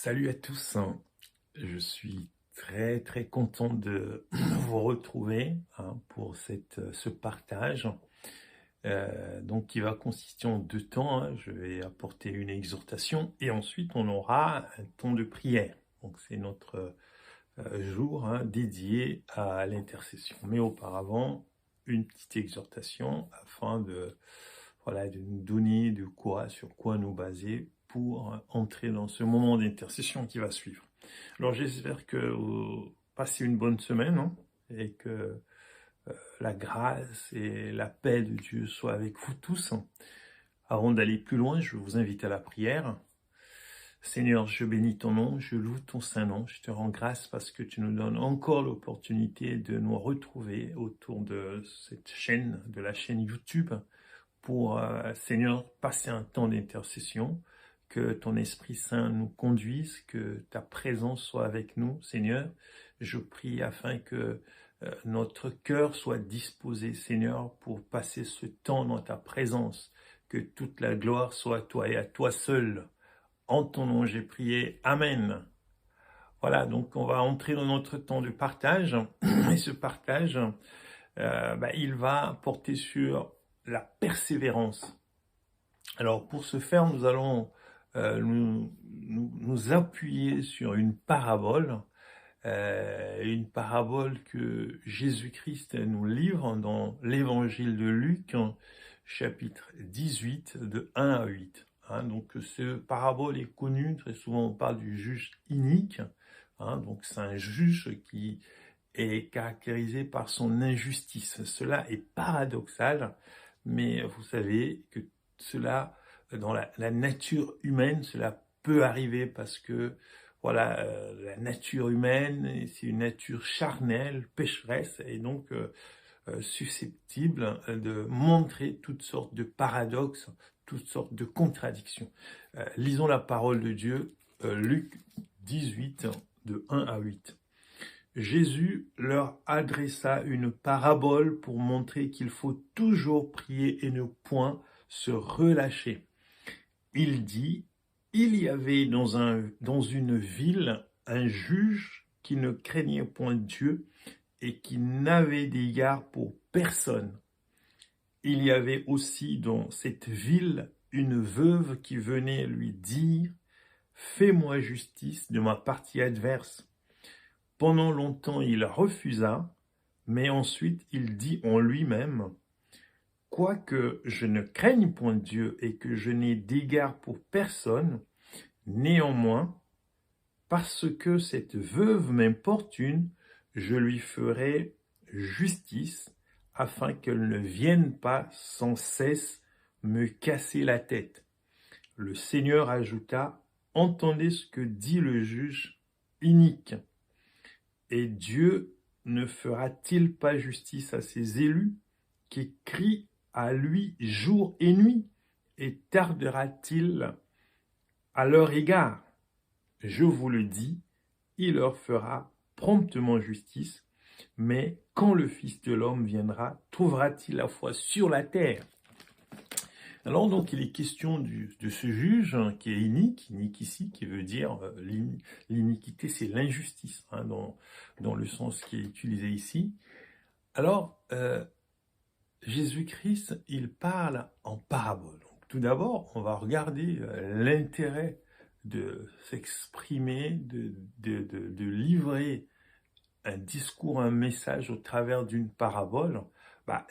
Salut à tous, je suis très content de vous retrouver pour ce partage donc qui va consister en deux temps. Je vais apporter une exhortation et ensuite on aura un temps de prière. Donc c'est notre jour dédié à l'intercession. Mais auparavant, une petite exhortation afin de nous donner sur quoi nous baser pour entrer dans ce moment d'intercession qui va suivre. Alors j'espère que vous passez une bonne semaine et que la grâce et la paix de Dieu soient avec vous tous. Avant d'aller plus loin, je vous invite à la prière. Seigneur, je bénis ton nom, je loue ton saint nom, je te rends grâce parce que tu nous donnes encore l'opportunité de nous retrouver autour de cette chaîne, de la chaîne YouTube, pour, Seigneur, passer un temps d'intercession, que ton Esprit Saint nous conduise, que ta présence soit avec nous, Seigneur. Je prie afin que notre cœur soit disposé, Seigneur, pour passer ce temps dans ta présence, que toute la gloire soit à toi et à toi seul. En ton nom, j'ai prié. Amen. Voilà, donc on va entrer dans notre temps de partage. Et ce partage, il va porter sur la persévérance. Alors pour ce faire, nous allons nous appuyer sur une parabole que Jésus-Christ nous livre dans l'évangile de Luc, chapitre 18, de 1 à 8. Donc ce parabole est connu, très souvent on parle du juge inique, donc c'est un juge qui est caractérisé par son injustice. Cela est paradoxal, mais vous savez que cela, dans la nature humaine, cela peut arriver parce que voilà, la nature humaine, c'est une nature charnelle, pécheresse, et donc susceptible de montrer toutes sortes de paradoxes, toutes sortes de contradictions. Lisons la parole de Dieu, Luc 18, de 1 à 8. Jésus leur adressa une parabole pour montrer qu'il faut toujours prier et ne point se relâcher. Il dit: il y avait dans une ville un juge qui ne craignait point Dieu et qui n'avait d'égard pour personne. Il y avait aussi dans cette ville une veuve qui venait lui dire: fais-moi justice de ma partie adverse. Pendant longtemps il refusa, mais ensuite il dit en lui-même: quoique je ne craigne point Dieu et que je n'ai d'égard pour personne, néanmoins, parce que cette veuve m'importune, je lui ferai justice, afin qu'elle ne vienne pas sans cesse me casser la tête. Le Seigneur ajouta: entendez ce que dit le juge inique. Et Dieu ne fera-t-il pas justice à ses élus qui crient à lui jour et nuit, et tardera-t-il à leur égard? Je vous le dis, il leur fera promptement justice, mais quand le Fils de l'homme viendra, trouvera-t-il la foi sur la terre? Alors donc il est question de ce juge qui est inique ici, qui veut dire l'iniquité, c'est l'injustice, dans le sens qui est utilisé ici. Alors, Jésus-Christ, il parle en parabole. Donc, tout d'abord, on va regarder l'intérêt de s'exprimer, de livrer un discours, un message au travers d'une parabole.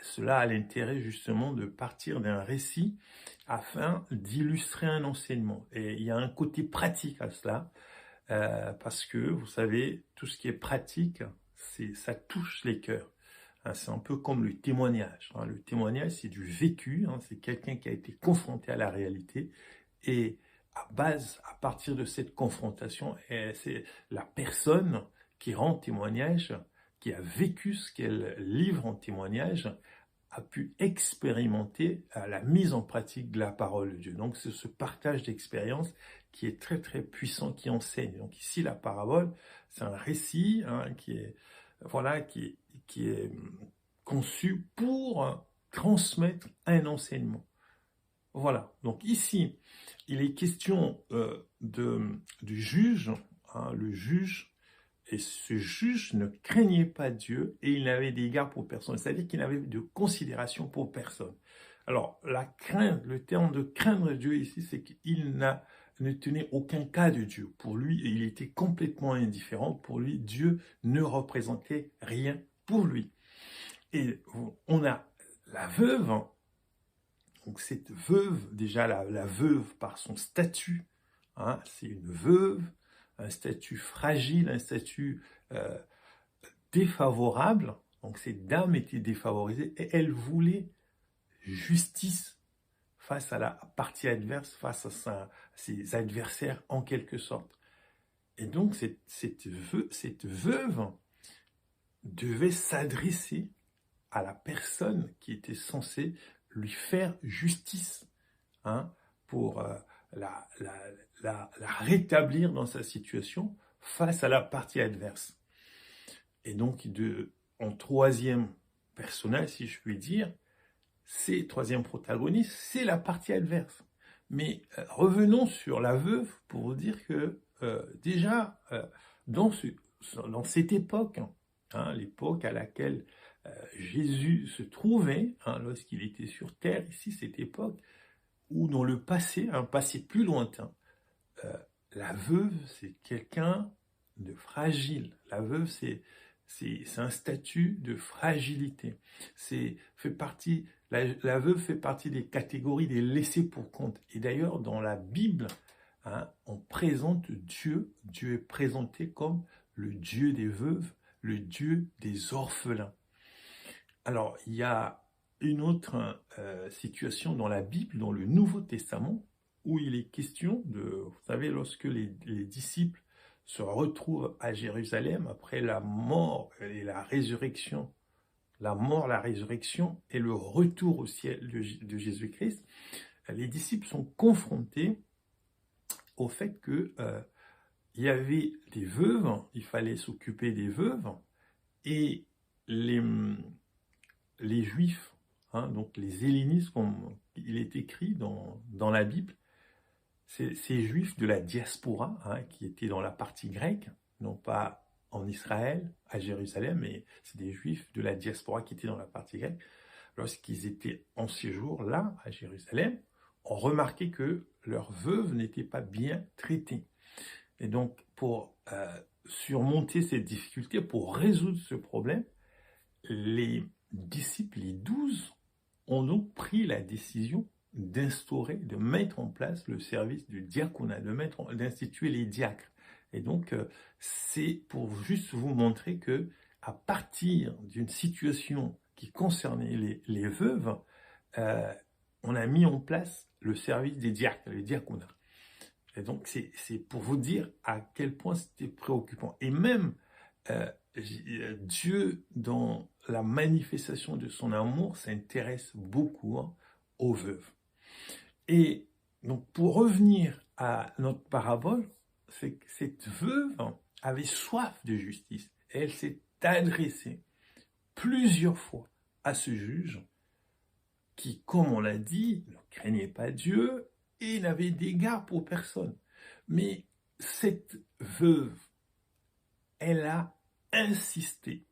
Cela a l'intérêt justement de partir d'un récit afin d'illustrer un enseignement. Et il y a un côté pratique à cela, parce que, vous savez, tout ce qui est pratique, ça touche les cœurs. C'est un peu comme le témoignage. Le témoignage, c'est du vécu, c'est quelqu'un qui a été confronté à la réalité, et à partir de cette confrontation, c'est la personne qui rend témoignage, qui a vécu ce qu'elle livre en témoignage, a pu expérimenter la mise en pratique de la parole de Dieu. Donc c'est ce partage d'expérience qui est très puissant, qui enseigne. Donc ici la parabole, c'est un récit qui est conçu pour transmettre un enseignement. Voilà, donc ici, il est question du juge, hein, le juge, et ce juge ne craignait pas Dieu et il n'avait d'égard pour personne, c'est-à-dire qu'il n'avait de considération pour personne. Alors, la crainte, le terme de craindre Dieu ici, c'est qu'il ne tenait aucun cas de Dieu. Pour lui, il était complètement indifférent. Pour lui, Dieu ne représentait rien pour lui. Et on a la veuve, hein. Donc cette veuve, déjà la veuve par son statut, hein, c'est une veuve, un statut fragile, un statut défavorable. Donc cette dame était défavorisée et elle voulait justice face à la partie adverse, face à ses adversaires en quelque sorte. Et donc cette veuve devait s'adresser à la personne qui était censée lui faire justice, hein, pour la rétablir dans sa situation face à la partie adverse. Et donc, en troisième personnage, si je puis dire, troisième protagoniste, c'est la partie adverse. Mais revenons sur la veuve pour vous dire que déjà, dans cette époque, hein, l'époque à laquelle Jésus se trouvait, hein, lorsqu'il était sur terre, ici, cette époque, ou dans le passé, un passé plus lointain, la veuve, c'est quelqu'un de fragile. La veuve, c'est un statut de fragilité. La veuve fait partie des catégories des laissés pour compte. Et d'ailleurs, dans la Bible, hein, on présente Dieu. Dieu est présenté comme le Dieu des veuves, le Dieu des orphelins. Alors, il y a une autre situation dans la Bible, dans le Nouveau Testament, où il est question vous savez, lorsque les disciples se retrouvent à Jérusalem après la mort et la résurrection, la mort, la résurrection et le retour au ciel de Jésus-Christ, les disciples sont confrontés au fait que il y avait des veuves, il fallait s'occuper des veuves, et les Juifs, hein, donc les hellénistes, comme il est écrit dans la Bible, ces Juifs de la diaspora, hein, qui étaient dans la partie grecque, non pas en Israël, à Jérusalem, mais c'est des Juifs de la diaspora qui étaient dans la partie grecque, lorsqu'ils étaient en séjour là, à Jérusalem, ont remarqué que leurs veuves n'étaient pas bien traitées. Et donc, pour surmonter cette difficulté, pour résoudre ce problème, les disciples, les 12, ont donc pris la décision d'instaurer, de mettre en place le service du diaconat, d'instituer les diacres. Et donc, c'est pour juste vous montrer que, à partir d'une situation qui concernait les veuves, on a mis en place le service des diacres, le diaconat. Et donc, c'est pour vous dire à quel point c'était préoccupant. Et même Dieu, dans la manifestation de son amour, s'intéresse beaucoup, hein, aux veuves. Et donc, pour revenir à notre parabole, c'est que cette veuve avait soif de justice. Et elle s'est adressée plusieurs fois à ce juge qui, comme on l'a dit, ne craignait pas Dieu et n'avait d'égard pour personne. Mais cette veuve, elle a insisté.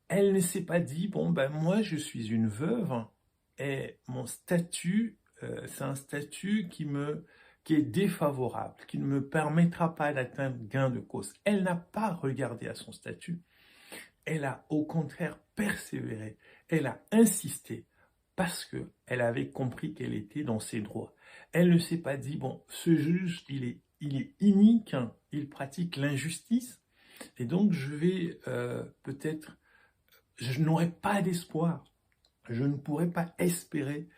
Elle ne s'est pas dit, bon ben moi je suis une veuve et mon statut, c'est un statut qui est défavorable, qui ne me permettra pas d'atteindre gain de cause. Elle n'a pas regardé à son statut, elle a au contraire persévéré, elle a insisté parce qu'elle avait compris qu'elle était dans ses droits. Elle ne s'est pas dit, bon, ce juge, il est inique, hein, il pratique l'injustice, et donc je vais peut-être, je n'aurai pas d'espoir, je ne pourrai pas espérer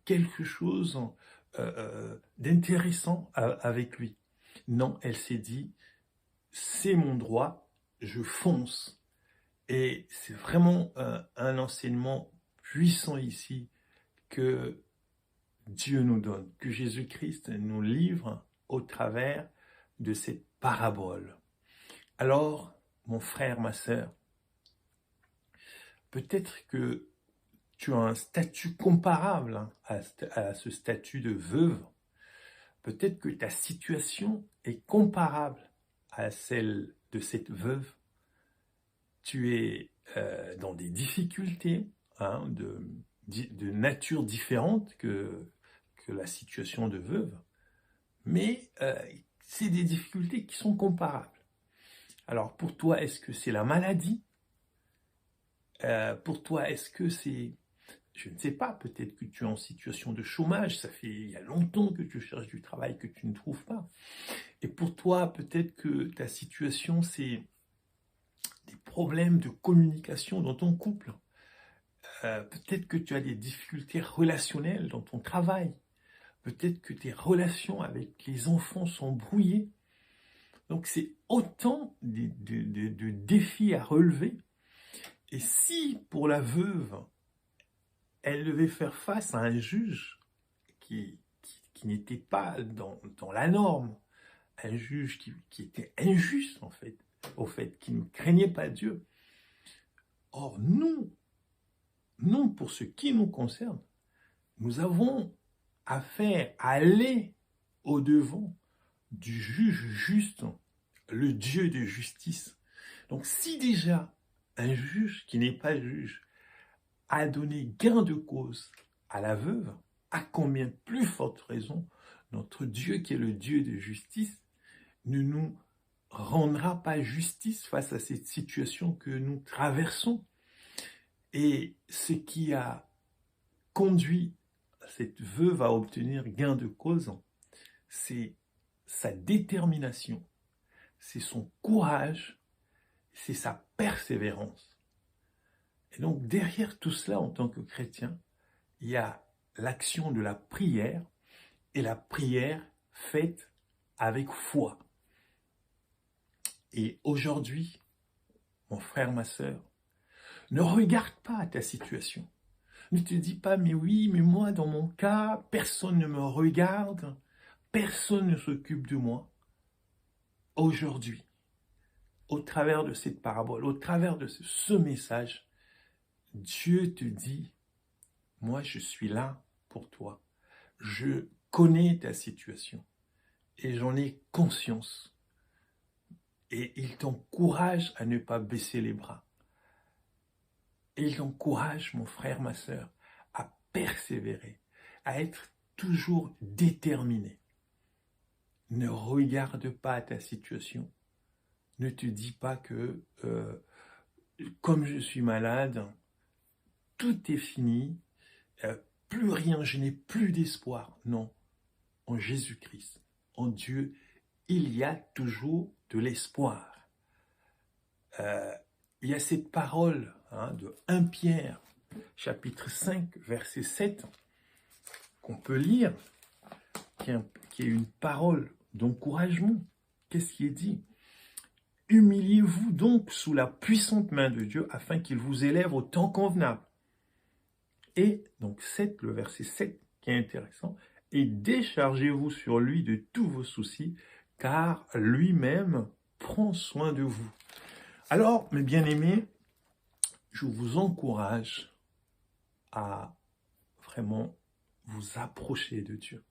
quelque chose d'intéressant avec lui. Non, elle s'est dit, c'est mon droit, je fonce. Et c'est vraiment un enseignement puissant ici que Dieu nous donne, que Jésus-Christ nous livre au travers de cette parabole. Alors, mon frère, ma sœur, peut-être que tu as un statut comparable hein, à ce statut de veuve. Peut-être que ta situation est comparable à celle de cette veuve. Tu es dans des difficultés hein, de nature différente que la situation de veuve, mais c'est des difficultés qui sont comparables. Alors pour toi, est-ce que c'est la maladie? Pour toi, est-ce que c'est, je ne sais pas, peut-être que tu es en situation de chômage, ça fait il y a longtemps que tu cherches du travail que tu ne trouves pas. Et pour toi, peut-être que ta situation, c'est des problèmes de communication dans ton couple. Peut-être que tu as des difficultés relationnelles dans ton travail. Peut-être que tes relations avec les enfants sont brouillées. Donc c'est autant de défis à relever. Et si pour la veuve, elle devait faire face à un juge qui n'était pas dans la norme, un juge qui était injuste en fait, au fait, qui ne craignait pas Dieu. Or nous, pour ce qui nous concerne, nous avons affaire à aller au-devant du juge juste, le Dieu de justice. Donc si déjà un juge qui n'est pas juge a donné gain de cause à la veuve, à combien plus forte raison notre Dieu qui est le Dieu de justice ne nous rendra pas justice face à cette situation que nous traversons. Et ce qui a conduit cette veuve à obtenir gain de cause, c'est sa détermination, c'est son courage, c'est sa persévérance. Et donc derrière tout cela, en tant que chrétien, il y a l'action de la prière, et la prière faite avec foi. Et aujourd'hui, mon frère, ma sœur, ne regarde pas ta situation. Ne te dis pas, mais oui, mais moi, dans mon cas, personne ne me regarde, personne ne s'occupe de moi. Aujourd'hui, au travers de cette parabole, au travers de ce message, Dieu te dit, moi, je suis là pour toi. Je connais ta situation et j'en ai conscience. Et il t'encourage à ne pas baisser les bras. Et il t'encourage, mon frère, ma sœur, à persévérer, à être toujours déterminé. Ne regarde pas ta situation. Ne te dis pas que, comme je suis malade, tout est fini, plus rien, je n'ai plus d'espoir. Non, en Jésus-Christ, en Dieu, il y a toujours de l'espoir. Il y a cette parole de 1 Pierre, chapitre 5, verset 7, qu'on peut lire, qui est une parole d'encouragement. Qu'est-ce qui est dit? Humiliez-vous donc sous la puissante main de Dieu afin qu'il vous élève au temps convenable. Et donc le verset 7 qui est intéressant, et déchargez-vous sur lui de tous vos soucis, car lui-même prend soin de vous. Alors, mes bien-aimés, je vous encourage à vraiment vous approcher de Dieu.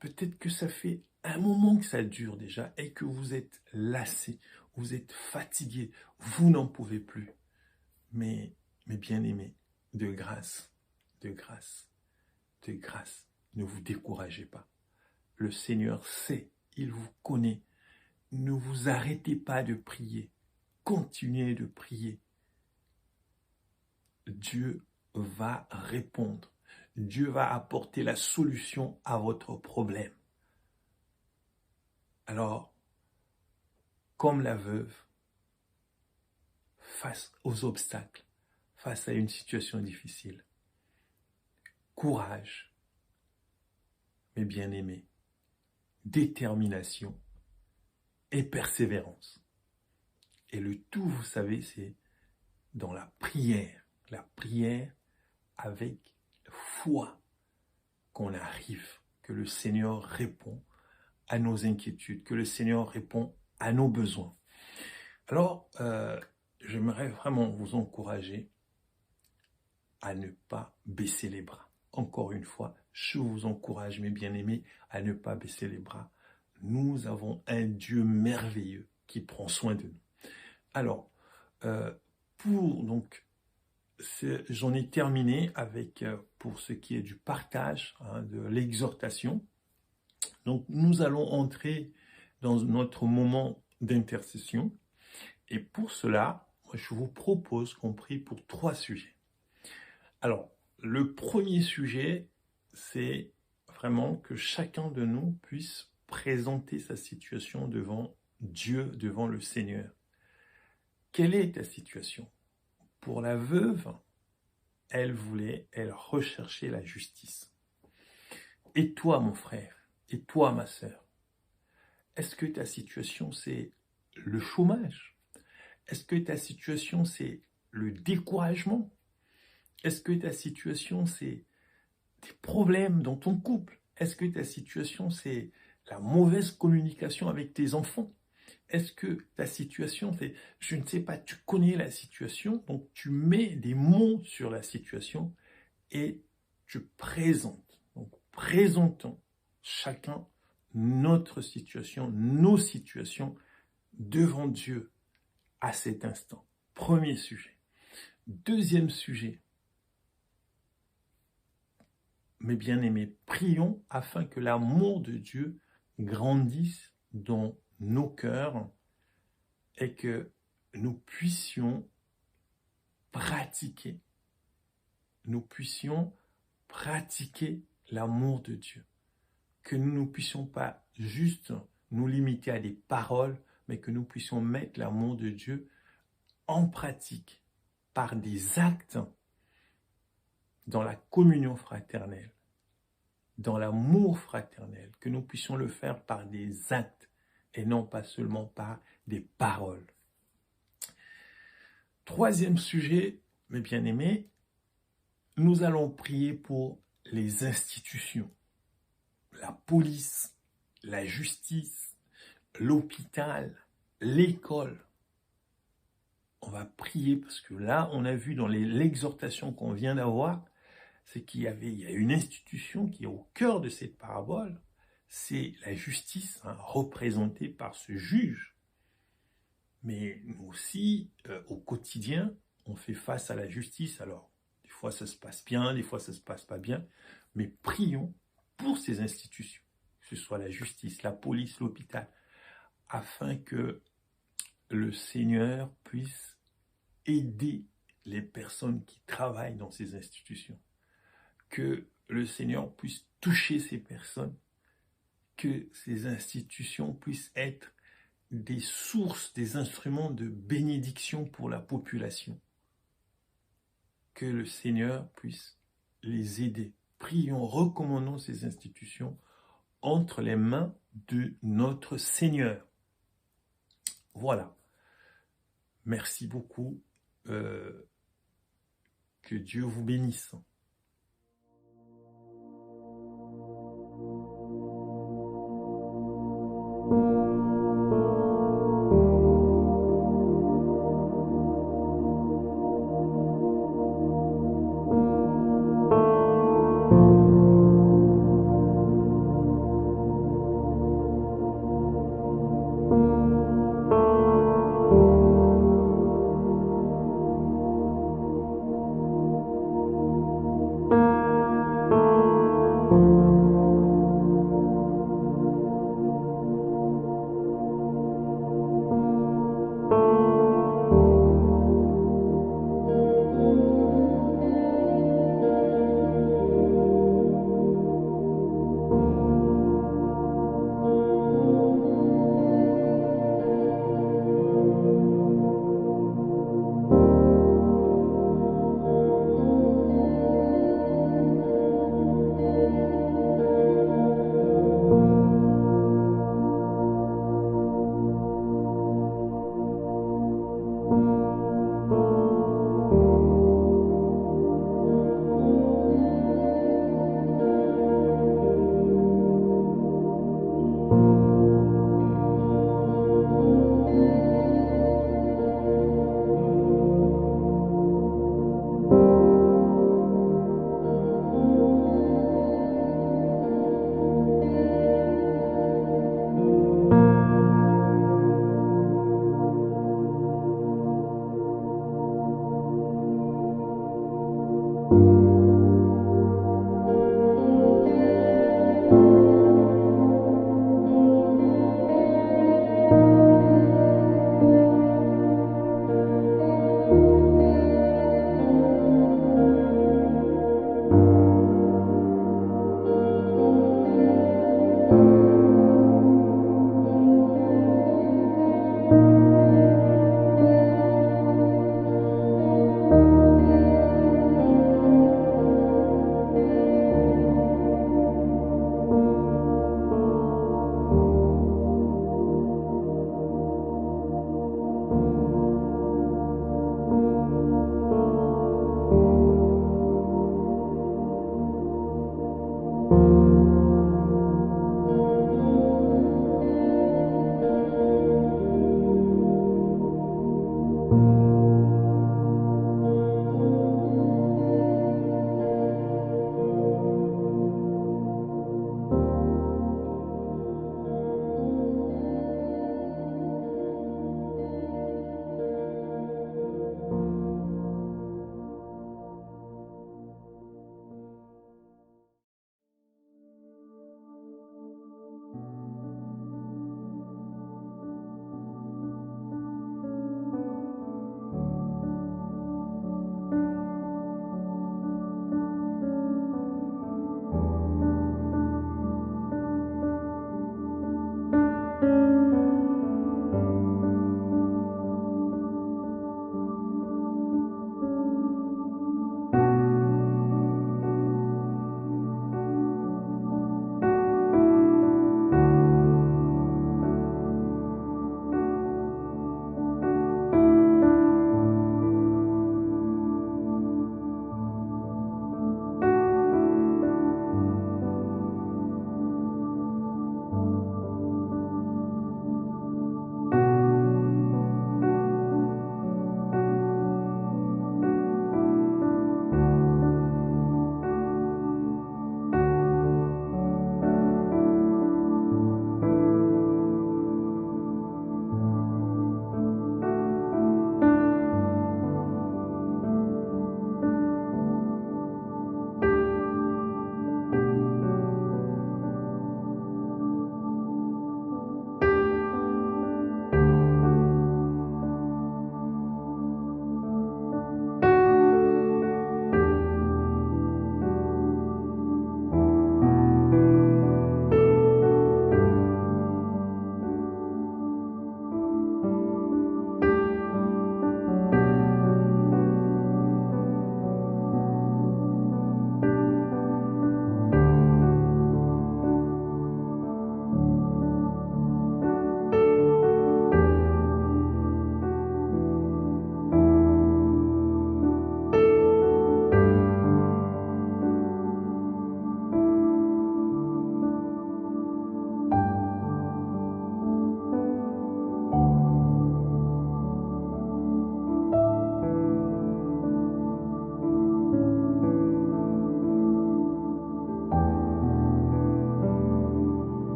Peut-être que ça fait un moment que ça dure déjà et que vous êtes lassé, vous êtes fatigué, vous n'en pouvez plus. Mais mes bien-aimés, de grâce, ne vous découragez pas. Le Seigneur sait, il vous connaît. Ne vous arrêtez pas de prier. Continuez de prier. Dieu va répondre. Dieu va apporter la solution à votre problème. Alors, comme la veuve, face aux obstacles, face à une situation difficile, courage, mes bien-aimés, détermination et persévérance. Et le tout, vous savez, c'est dans la prière avec foi qu'on arrive, que le Seigneur répond à nos inquiétudes, que le Seigneur répond à nos besoins. Alors, j'aimerais vraiment vous encourager à ne pas baisser les bras. Encore une fois, je vous encourage, mes bien-aimés, à ne pas baisser les bras. Nous avons un Dieu merveilleux qui prend soin de nous. Alors, j'en ai terminé avec, pour ce qui est du partage, de l'exhortation. Donc, nous allons entrer dans notre moment d'intercession. Et pour cela, je vous propose qu'on prie pour 3 sujets. Alors, le premier sujet, c'est vraiment que chacun de nous puisse présenter sa situation devant Dieu, devant le Seigneur. Quelle est ta situation? Pour la veuve, elle recherchait la justice. Et toi, mon frère, et toi, ma sœur, est-ce que ta situation, c'est le chômage? Est-ce que ta situation, c'est le découragement? Est-ce que ta situation, c'est des problèmes dans ton couple? Est-ce que ta situation, c'est la mauvaise communication avec tes enfants? Est-ce que ta situation, c'est, je ne sais pas, tu connais la situation, donc tu mets des mots sur la situation et tu présentes. Donc, présentons chacun notre situation, nos situations devant Dieu à cet instant. Premier sujet. Deuxième sujet. Mes bien-aimés, prions afin que l'amour de Dieu grandisse dans nos cœurs et que nous puissions pratiquer l'amour de Dieu. Que nous ne puissions pas juste nous limiter à des paroles, mais que nous puissions mettre l'amour de Dieu en pratique par des actes dans la communion fraternelle, dans l'amour fraternel, que nous puissions le faire par des actes et non pas seulement par des paroles. Troisième sujet, mes bien-aimés, nous allons prier pour les institutions, la police, la justice, l'hôpital, l'école. On va prier parce que là, on a vu dans l'exhortation qu'on vient d'avoir, c'est qu'il y a une institution qui est au cœur de cette parabole, c'est la justice, représentée par ce juge. Mais nous aussi, au quotidien, on fait face à la justice. Alors, des fois ça se passe bien, des fois ça se passe pas bien, mais prions pour ces institutions, que ce soit la justice, la police, l'hôpital, afin que le Seigneur puisse aider les personnes qui travaillent dans ces institutions, que le Seigneur puisse toucher ces personnes, que ces institutions puissent être des sources, des instruments de bénédiction pour la population. Que le Seigneur puisse les aider. Prions, recommandons ces institutions entre les mains de notre Seigneur. Voilà. Merci beaucoup. Que Dieu vous bénisse.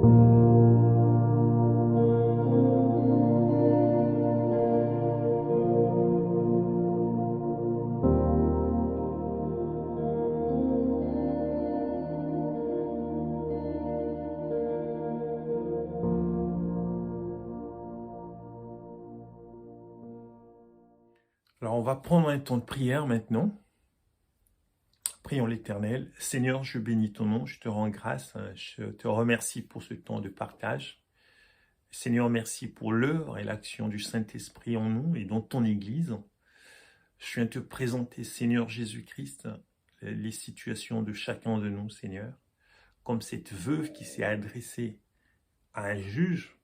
Alors, on va prendre un temps de prière maintenant. Prions l'Éternel. Seigneur, je bénis ton nom, je te rends grâce, je te remercie pour ce temps de partage. Seigneur, merci pour l'œuvre et l'action du Saint-Esprit en nous et dans ton Église. Je viens te présenter, Seigneur Jésus-Christ, les situations de chacun de nous, Seigneur, comme cette veuve qui s'est adressée à un juge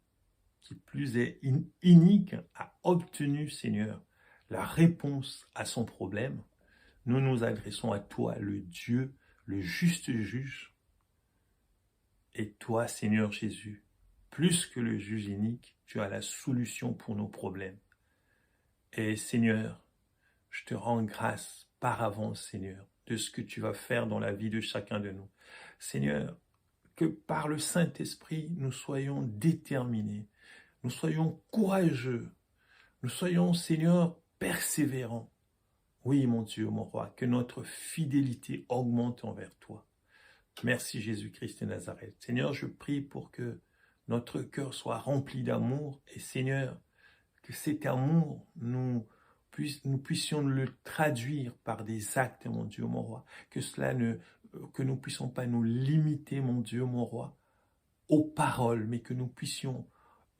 qui plus est inique, a obtenu, Seigneur, la réponse à son problème. Nous nous adressons à toi, le Dieu, le juste juge. Et toi, Seigneur Jésus, plus que le juge inique, tu as la solution pour nos problèmes. Et Seigneur, je te rends grâce par avance, Seigneur, de ce que tu vas faire dans la vie de chacun de nous. Seigneur, que par le Saint-Esprit, nous soyons déterminés, nous soyons courageux, nous soyons, Seigneur, persévérants. Oui, mon Dieu, mon roi, que notre fidélité augmente envers toi. Merci Jésus-Christ de Nazareth. Seigneur, je prie pour que notre cœur soit rempli d'amour et Seigneur, que cet amour, nous puissions le traduire par des actes, mon Dieu, mon roi. Que nous puissions pas nous limiter, mon Dieu, mon roi, aux paroles, mais que nous puissions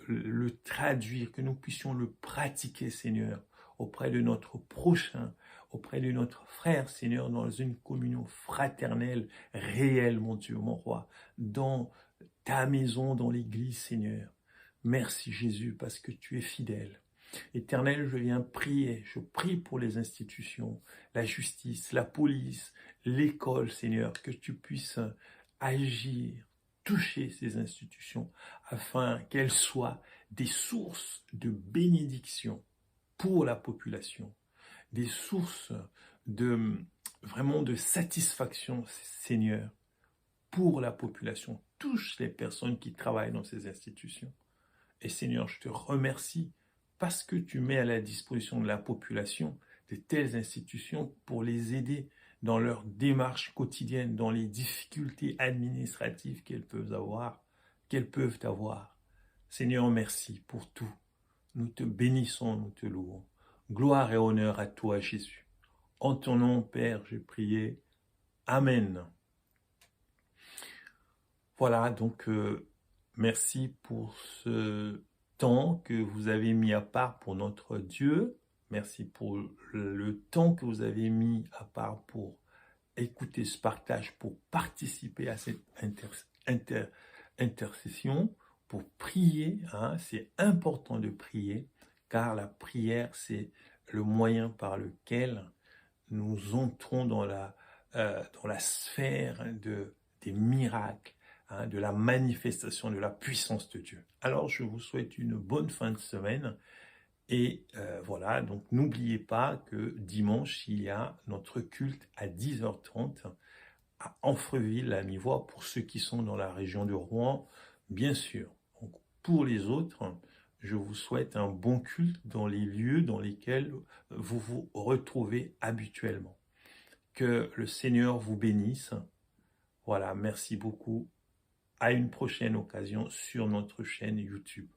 le traduire, que nous puissions le pratiquer, Seigneur, auprès de notre prochain, auprès de notre frère, Seigneur, dans une communion fraternelle, réelle, mon Dieu, mon roi, dans ta maison, dans l'église, Seigneur. Merci Jésus, parce que tu es fidèle. Éternel, je viens prier, je prie pour les institutions, la justice, la police, l'école, Seigneur, que tu puisses agir, toucher ces institutions, afin qu'elles soient des sources de bénédiction pour la population, des sources vraiment de satisfaction, Seigneur, pour la population. Touche les personnes qui travaillent dans ces institutions. Et Seigneur, je te remercie parce que tu mets à la disposition de la population de telles institutions pour les aider dans leur démarche quotidienne, dans les difficultés administratives qu'elles peuvent avoir. Seigneur, merci pour tout. Nous te bénissons, nous te louons. Gloire et honneur à toi, Jésus. En ton nom, Père, j'ai prié. Amen. Voilà, donc merci pour ce temps que vous avez mis à part pour notre Dieu. Merci pour le temps que vous avez mis à part pour écouter ce partage, pour participer à cette intercession, pour prier. C'est important de prier, car la prière, c'est le moyen par lequel nous entrons dans la sphère des miracles, de la manifestation de la puissance de Dieu. Alors, je vous souhaite une bonne fin de semaine. Et voilà, donc n'oubliez pas que dimanche, il y a notre culte à 10h30 à Amfreville, à mi-voix, pour ceux qui sont dans la région de Rouen, bien sûr. Donc, pour les autres, je vous souhaite un bon culte dans les lieux dans lesquels vous vous retrouvez habituellement. Que le Seigneur vous bénisse. Voilà, merci beaucoup. À une prochaine occasion sur notre chaîne YouTube.